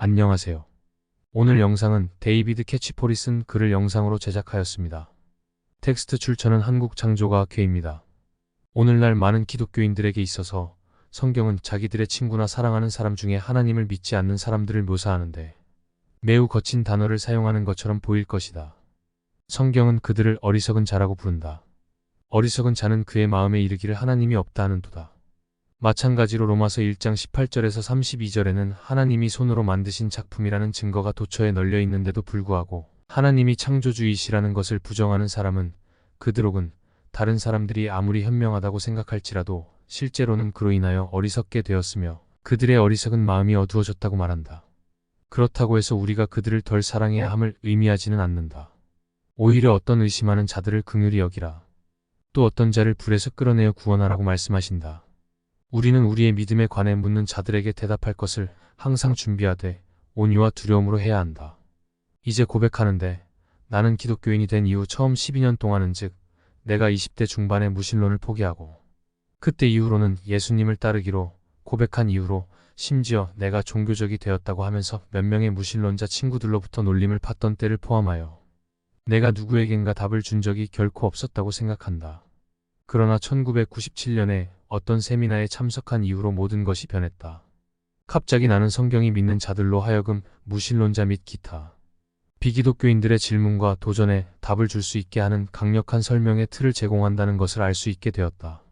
안녕하세요. 오늘 영상은 데이비드 캐치폴이 쓴 글을 영상으로 제작하였습니다. 텍스트 출처는 한국창조과학회입니다. 오늘날 많은 기독교인들에게 있어서 성경은 자기들의 친구나 사랑하는 사람 중에 하나님을 믿지 않는 사람들을 묘사하는데 매우 거친 단어를 사용하는 것처럼 보일 것이다. 성경은 그들을 어리석은 자라고 부른다. 어리석은 자는 그의 마음에 이르기를 하나님이 없다 하는도다. 마찬가지로 로마서 1장 18절에서 32절에는 하나님이 손으로 만드신 작품이라는 증거가 도처에 널려 있는데도 불구하고 하나님이 창조주이시라는 것을 부정하는 사람은 그들 다른 사람들이 아무리 현명하다고 생각할지라도 실제로는 그로 인하여 어리석게 되었으며 그들의 어리석은 마음이 어두워졌다고 말한다. 그렇다고 해서 우리가 그들을 덜 사랑해야 함을 의미하지는 않는다. 오히려 어떤 의심하는 자들을 긍휼히 여기라. 또 어떤 자를 불에서 끌어내어 구원하라고 말씀하신다. 우리는 우리의 믿음에 관해 묻는 자들에게 대답할 것을 항상 준비하되 온유와 두려움으로 해야 한다. 이제 고백하는데 나는 기독교인이 된 이후 처음 12년 동안은즉 내가 20대 중반에 무신론을 포기하고 그때 이후로는 예수님을 따르기로 고백한 이후로 심지어 내가 종교적이 되었다고 하면서 몇 명의 무신론자 친구들로부터 놀림을 받던 때를 포함하여 내가 누구에겐가 답을 준 적이 결코 없었다고 생각한다. 그러나 1997년에 어떤 세미나에 참석한 이후로 모든 것이 변했다. 갑자기 나는 성경이 믿는 자들로 하여금 무신론자 및 기타 비기독교인들의 질문과 도전에 답을 줄 수 있게 하는 강력한 설명의 틀을 제공한다는 것을 알 수 있게 되었다.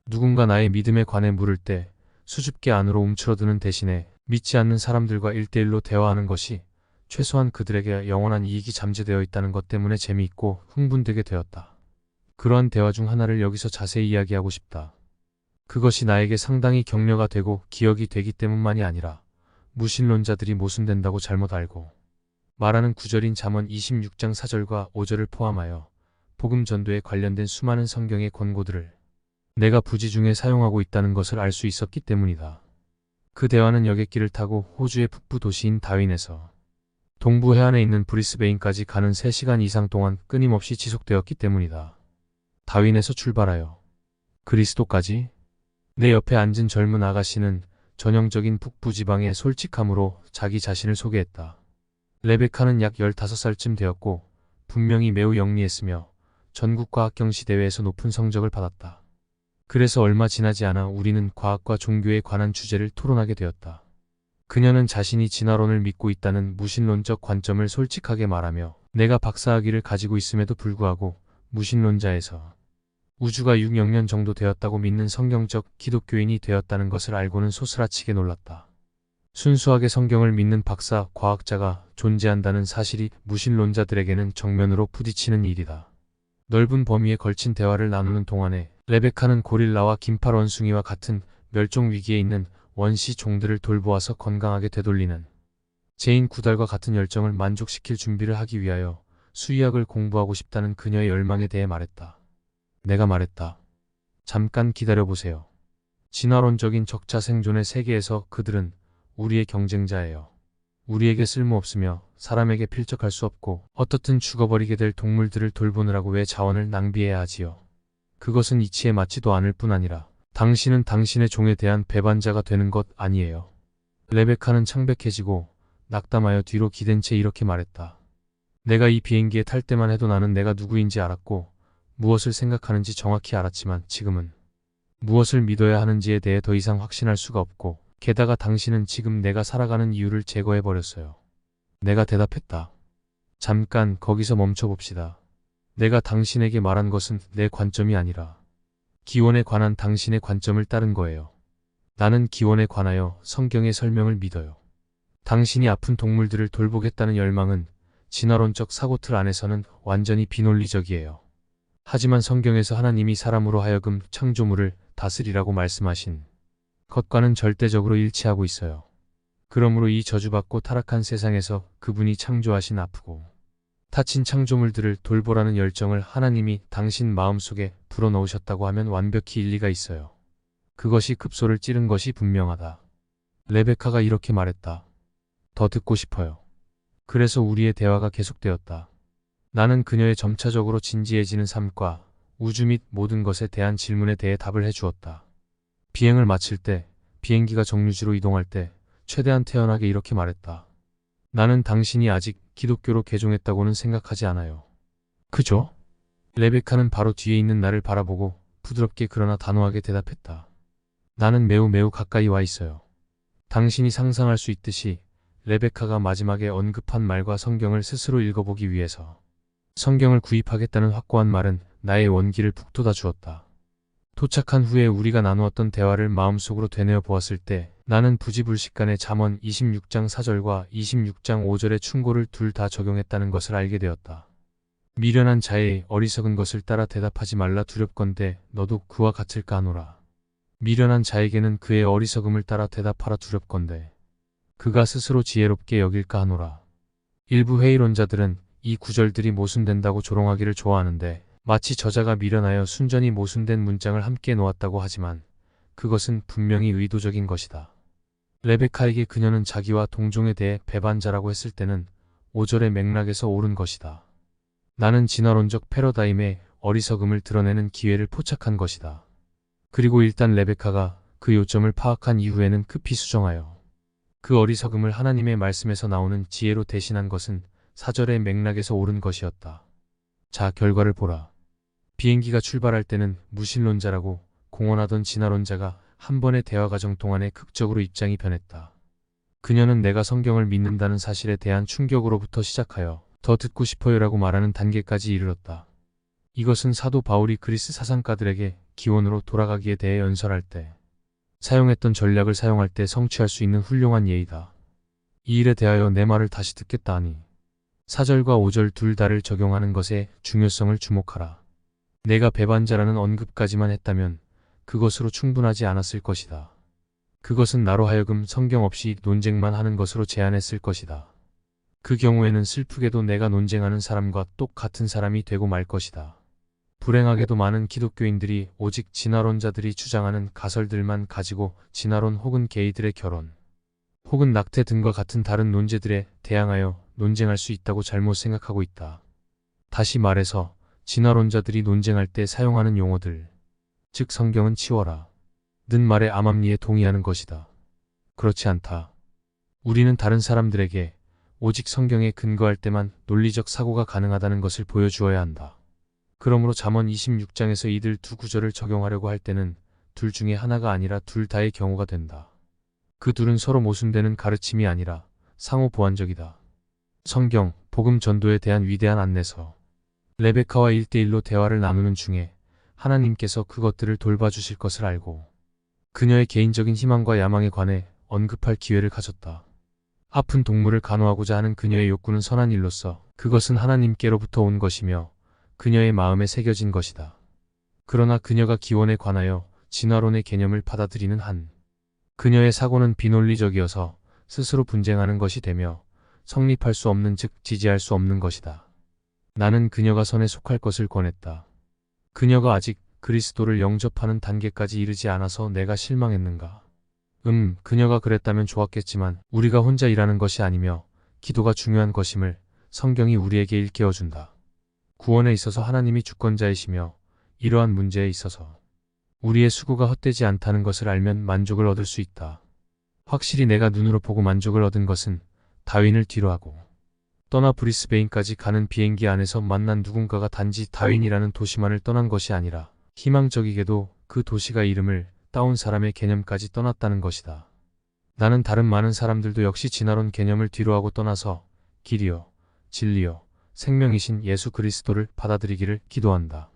누군가 나의 믿음에 관해 물을 때 수줍게 안으로 움츠러드는 대신에 믿지 않는 사람들과 1대1로 대화하는 것이 최소한 그들에게 영원한 이익이 잠재되어 있다는 것 때문에 재미있고 흥분되게 되었다. 그러한 대화 중 하나를 여기서 자세히 이야기하고 싶다. 그것이 나에게 상당히 격려가 되고 기억이 되기 때문만이 아니라 무신론자들이 모순된다고 잘못 알고 말하는 구절인 잠언 26장 4절과 5절을 포함하여 복음 전도에 관련된 수많은 성경의 권고들을 내가 부지 중에 사용하고 있다는 것을 알 수 있었기 때문이다. 그 대화는 여객기를 타고 호주의 북부 도시인 다윈에서 동부 해안에 있는 브리스베인까지 가는 3시간 이상 동안 끊임없이 지속되었기 때문이다. 다윈에서 출발하여 그리스도까지? 내 옆에 앉은 젊은 아가씨는 전형적인 북부 지방의 솔직함으로 자기 자신을 소개했다. 레베카는 약 15살쯤 되었고 분명히 매우 영리했으며 전국 과학경시 대회에서 높은 성적을 받았다. 그래서 얼마 지나지 않아 우리는 과학과 종교에 관한 주제를 토론하게 되었다. 그녀는 자신이 진화론을 믿고 있다는 무신론적 관점을 솔직하게 말하며 내가 박사학위를 가지고 있음에도 불구하고 무신론자에서 우주가 600년 정도 되었다고 믿는 성경적 기독교인이 되었다는 것을 알고는 소스라치게 놀랐다. 순수하게 성경을 믿는 박사, 과학자가 존재한다는 사실이 무신론자들에게는 정면으로 부딪히는 일이다. 넓은 범위에 걸친 대화를 나누는 동안에 레베카는 고릴라와 긴팔 원숭이와 같은 멸종 위기에 있는 원시 종들을 돌보아서 건강하게 되돌리는 제인 구달과 같은 열정을 만족시킬 준비를 하기 위하여 수의학을 공부하고 싶다는 그녀의 열망에 대해 말했다. 내가 말했다. 잠깐 기다려보세요. 진화론적인 적자 생존의 세계에서 그들은 우리의 경쟁자예요. 우리에게 쓸모없으며 사람에게 필적할 수 없고 어떻든 죽어버리게 될 동물들을 돌보느라고 왜 자원을 낭비해야 하지요. 그것은 이치에 맞지도 않을 뿐 아니라 당신은 당신의 종에 대한 배반자가 되는 것 아니에요. 레베카는 창백해지고 낙담하여 뒤로 기댄 채 이렇게 말했다. 내가 이 비행기에 탈 때만 해도 나는 내가 누구인지 알았고 무엇을 생각하는지 정확히 알았지만 지금은 무엇을 믿어야 하는지에 대해 더 이상 확신할 수가 없고 게다가 당신은 지금 내가 살아가는 이유를 제거해버렸어요. 내가 대답했다. 잠깐 거기서 멈춰봅시다. 내가 당신에게 말한 것은 내 관점이 아니라 기원에 관한 당신의 관점을 따른 거예요. 나는 기원에 관하여 성경의 설명을 믿어요. 당신이 아픈 동물들을 돌보겠다는 열망은 진화론적 사고틀 안에서는 완전히 비논리적이에요. 하지만 성경에서 하나님이 사람으로 하여금 창조물을 다스리라고 말씀하신 것과는 절대적으로 일치하고 있어요. 그러므로 이 저주받고 타락한 세상에서 그분이 창조하신 아프고 다친 창조물들을 돌보라는 열정을 하나님이 당신 마음속에 불어넣으셨다고 하면 완벽히 일리가 있어요. 그것이 급소를 찌른 것이 분명하다. 레베카가 이렇게 말했다. 더 듣고 싶어요. 그래서 우리의 대화가 계속되었다. 나는 그녀의 점차적으로 진지해지는 삶과 우주 및 모든 것에 대한 질문에 대해 답을 해주었다. 비행을 마칠 때, 비행기가 정류지로 이동할 때 최대한 태연하게 이렇게 말했다. 나는 당신이 아직 기독교로 개종했다고는 생각하지 않아요. 그죠? 레베카는 바로 뒤에 있는 나를 바라보고 부드럽게 그러나 단호하게 대답했다. 나는 매우 가까이 와 있어요. 당신이 상상할 수 있듯이 레베카가 마지막에 언급한 말과 성경을 스스로 읽어보기 위해서 성경을 구입하겠다는 확고한 말은 나의 원기를 북돋아 주었다. 도착한 후에 우리가 나누었던 대화를 마음속으로 되뇌어 보았을 때 나는 부지불식간에 잠언 26장 4절과 26장 5절의 충고를 둘 다 적용했다는 것을 알게 되었다. 미련한 자의 어리석은 것을 따라 대답하지 말라 두렵건대 너도 그와 같을까 하노라. 미련한 자에게는 그의 어리석음을 따라 대답하라 두렵건대 그가 스스로 지혜롭게 여길까 하노라. 일부 회의론자들은 이 구절들이 모순된다고 조롱하기를 좋아하는데 마치 저자가 미련하여 순전히 모순된 문장을 함께 놓았다고 하지만 그것은 분명히 의도적인 것이다. 레베카에게 그녀는 자기와 동종에 대해 배반자라고 했을 때는 5절의 맥락에서 옳은 것이다. 나는 진화론적 패러다임의 어리석음을 드러내는 기회를 포착한 것이다. 그리고 일단 레베카가 그 요점을 파악한 이후에는 급히 수정하여 그 어리석음을 하나님의 말씀에서 나오는 지혜로 대신한 것은 4절의 맥락에서 옳은 것이었다. 자, 결과를 보라. 비행기가 출발할 때는 무신론자라고 공언하던 진화론자가 한 번의 대화 과정 동안에 극적으로 입장이 변했다. 그녀는 내가 성경을 믿는다는 사실에 대한 충격으로부터 시작하여 더 듣고 싶어요라고 말하는 단계까지 이르렀다. 이것은 사도 바울이 그리스 사상가들에게 기원으로 돌아가기에 대해 연설할 때 사용했던 전략을 사용할 때 성취할 수 있는 훌륭한 예이다. 이 일에 대하여 내 말을 다시 듣겠다 하니 4절과 5절 둘 다를 적용하는 것의 중요성을 주목하라. 내가 배반자라는 언급까지만 했다면 그것으로 충분하지 않았을 것이다. 그것은 나로 하여금 성경 없이 논쟁만 하는 것으로 제한했을 것이다. 그 경우에는 슬프게도 내가 논쟁하는 사람과 똑같은 사람이 되고 말 것이다. 불행하게도 많은 기독교인들이 오직 진화론자들이 주장하는 가설들만 가지고 진화론 혹은 게이들의 결론, 혹은 낙태 등과 같은 다른 논제들에 대항하여 논쟁할 수 있다고 잘못 생각하고 있다. 다시 말해서 진화론자들이 논쟁할 때 사용하는 용어들, 즉 성경은 치워라 는 말에 암암리에 동의하는 것이다. 그렇지 않다. 우리는 다른 사람들에게 오직 성경에 근거할 때만 논리적 사고가 가능하다는 것을 보여주어야 한다. 그러므로 잠언 26장에서 이들 두 구절을 적용하려고 할 때는 둘 중에 하나가 아니라 둘 다의 경우가 된다. 그 둘은 서로 모순되는 가르침이 아니라 상호 보완적이다. 성경, 복음 전도에 대한 위대한 안내서. 레베카와 1대1로 대화를 나누는 중에 하나님께서 그것들을 돌봐주실 것을 알고 그녀의 개인적인 희망과 야망에 관해 언급할 기회를 가졌다. 아픈 동물을 간호하고자 하는 그녀의 욕구는 선한 일로서 그것은 하나님께로부터 온 것이며 그녀의 마음에 새겨진 것이다. 그러나 그녀가 기원에 관하여 진화론의 개념을 받아들이는 한 그녀의 사고는 비논리적이어서 스스로 분쟁하는 것이 되며 성립할 수 없는 즉 지지할 수 없는 것이다. 나는 그녀가 선에 속할 것을 권했다. 그녀가 아직 그리스도를 영접하는 단계까지 이르지 않아서 내가 실망했는가? 그녀가 그랬다면 좋았겠지만 우리가 혼자 일하는 것이 아니며 기도가 중요한 것임을 성경이 우리에게 일깨워준다. 구원에 있어서 하나님이 주권자이시며 이러한 문제에 있어서 우리의 수고가 헛되지 않다는 것을 알면 만족을 얻을 수 있다. 확실히 내가 눈으로 보고 만족을 얻은 것은 다윈을 뒤로하고 떠나 브리스베인까지 가는 비행기 안에서 만난 누군가가 단지 다윈이라는 도시만을 떠난 것이 아니라 희망적이게도 그 도시가 이름을 따온 사람의 개념까지 떠났다는 것이다. 나는 다른 많은 사람들도 역시 진화론 개념을 뒤로하고 떠나서 길이요, 진리요, 생명이신 예수 그리스도를 받아들이기를 기도한다.